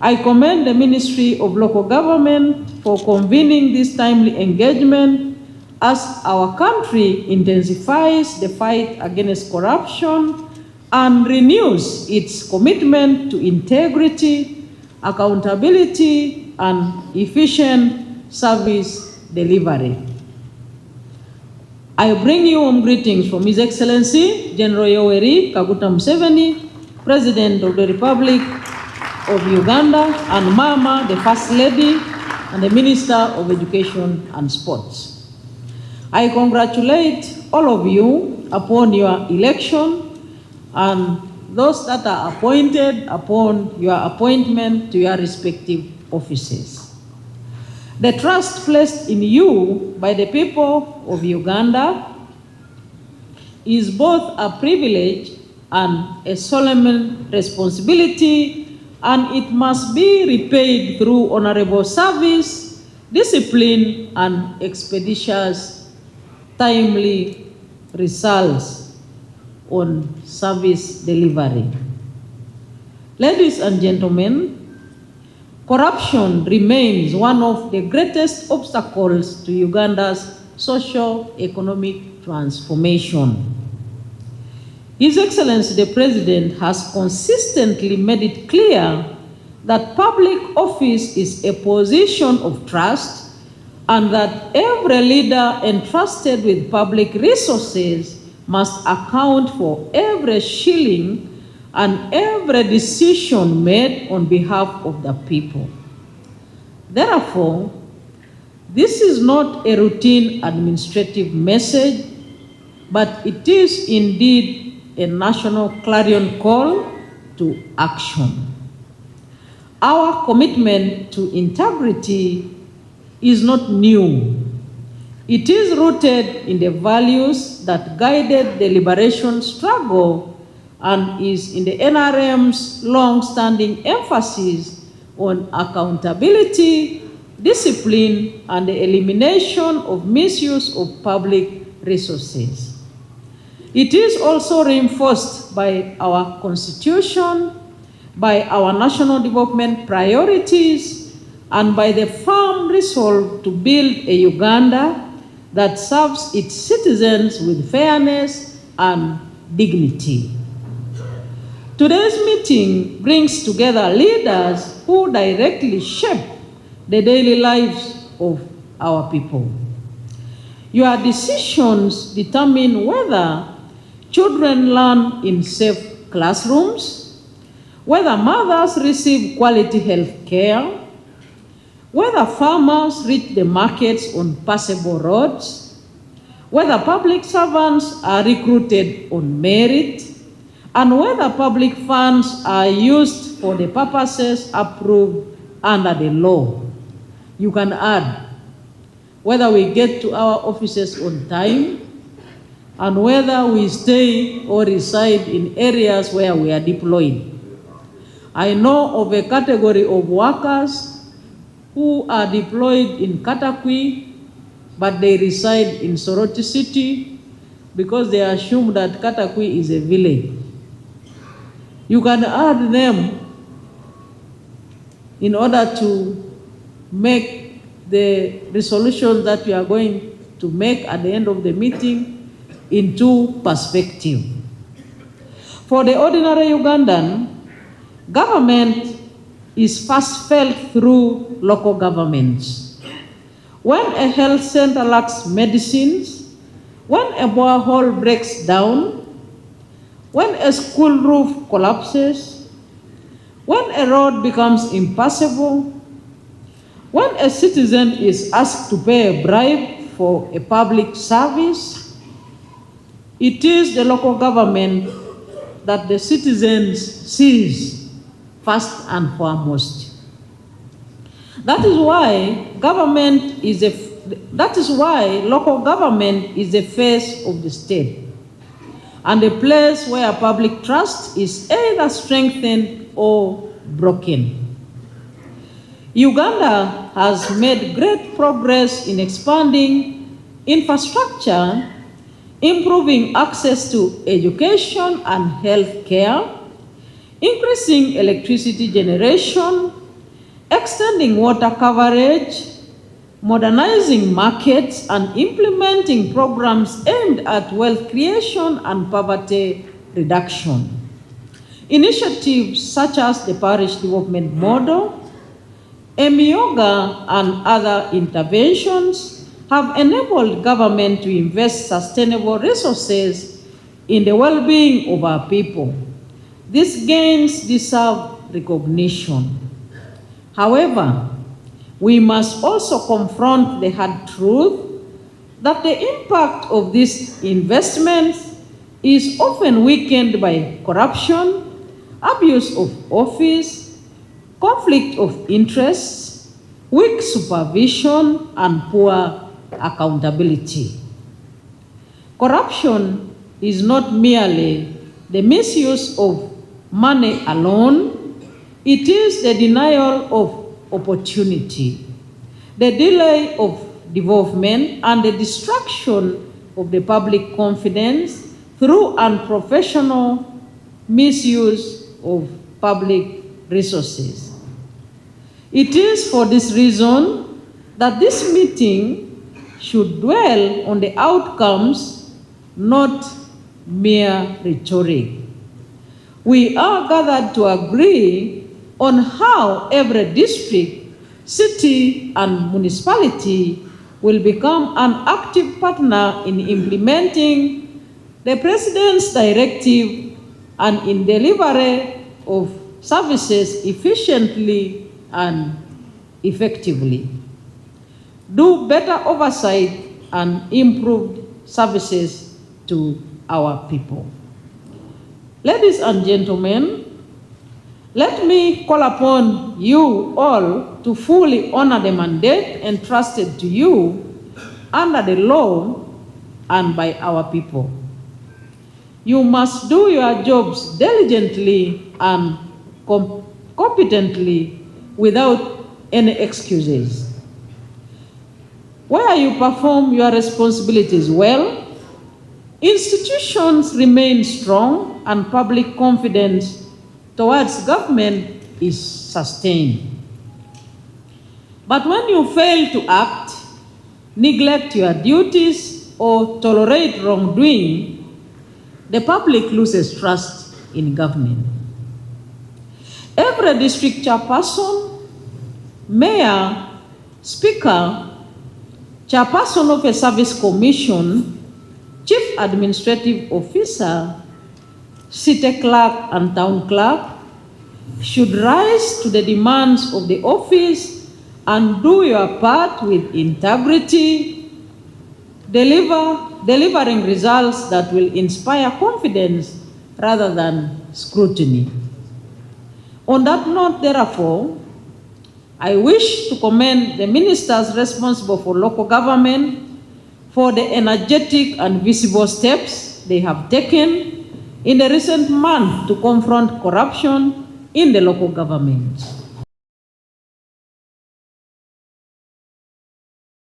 I commend the Ministry of Local Government for convening this timely engagement as our country intensifies the fight against corruption and renews its commitment to integrity, accountability, and efficient service delivery. I bring you warm greetings from His Excellency General Yoweri Kaguta Museveni, President of the Republic of Uganda, and Mama, the First Lady, and the Minister of Education and Sports. I congratulate all of you upon your election and those that are appointed upon your appointment to your respective offices. The trust placed in you by the people of Uganda is both a privilege and a solemn responsibility, and it must be repaid through honorable service, discipline, and expeditious, timely results on service delivery. Ladies and gentlemen, corruption remains one of the greatest obstacles to Uganda's socio-economic transformation. His Excellency the President has consistently made it clear that public office is a position of trust and that every leader entrusted with public resources must account for every shilling and every decision made on behalf of the people. Therefore, this is not a routine administrative message, but it is indeed a national clarion call to action. Our commitment to integrity is not new. It is rooted in the values that guided the liberation struggle and is in the NRM's long-standing emphasis on accountability, discipline, and the elimination of misuse of public resources. It is also reinforced by our Constitution, by our national development priorities, and by the firm resolve to build a Uganda that serves its citizens with fairness and dignity. Today's meeting brings together leaders who directly shape the daily lives of our people. Your decisions determine whether children learn in safe classrooms, whether mothers receive quality health care, whether farmers reach the markets on passable roads, whether public servants are recruited on merit, and whether public funds are used for the purposes approved under the law. You can add whether we get to our offices on time, and whether we stay or reside in areas where we are deployed. I know of a category of workers who are deployed in Katakwi, but they reside in Soroti City because they assume that Katakwi is a village. You can add them in order to make the resolution that we are going to make at the end of the meeting into perspective. For the ordinary Ugandan, government is first felt through local governments. When a health center lacks medicines, when a borehole breaks down, when a school roof collapses, when a road becomes impassable, when a citizen is asked to pay a bribe for a public service, it is the local government that the citizens sees first and foremost. That is why local government is the face of the state, and a place where public trust is either strengthened or broken. Uganda has made great progress in expanding infrastructure, improving access to education and health care, increasing electricity generation, extending water coverage, modernizing markets, and implementing programs aimed at wealth creation and poverty reduction. Initiatives such as the Parish Development Model, EMIOGA, and other interventions have enabled government to invest sustainable resources in the well-being of our people. These gains deserve recognition. However, we must also confront the hard truth that the impact of these investments is often weakened by corruption, abuse of office, conflict of interests, weak supervision, and poor accountability. Corruption is not merely the misuse of money alone, it is the denial of opportunity, the delay of development, and the destruction of the public confidence through unprofessional misuse of public resources. It is for this reason that this meeting should dwell on the outcomes, not mere rhetoric. We are gathered to agree on how every district, city, and municipality will become an active partner in implementing the President's directive and in delivery of services efficiently and effectively. Do better oversight and improved services to our people. Ladies and gentlemen, let me call upon you all to fully honor the mandate entrusted to you under the law and by our people. You must do your jobs diligently and competently without any excuses. Where you perform your responsibilities well, institutions remain strong and public confidence towards government is sustained. But when you fail to act, neglect your duties, or tolerate wrongdoing, the public loses trust in government. Every district chairperson, mayor, speaker, chairperson of a service commission, chief administrative officer, city clerk, and town clerk should rise to the demands of the office and do your part with integrity, delivering results that will inspire confidence rather than scrutiny. On that note, therefore, I wish to commend the ministers responsible for local government for the energetic and visible steps they have taken in the recent month to confront corruption in the local government.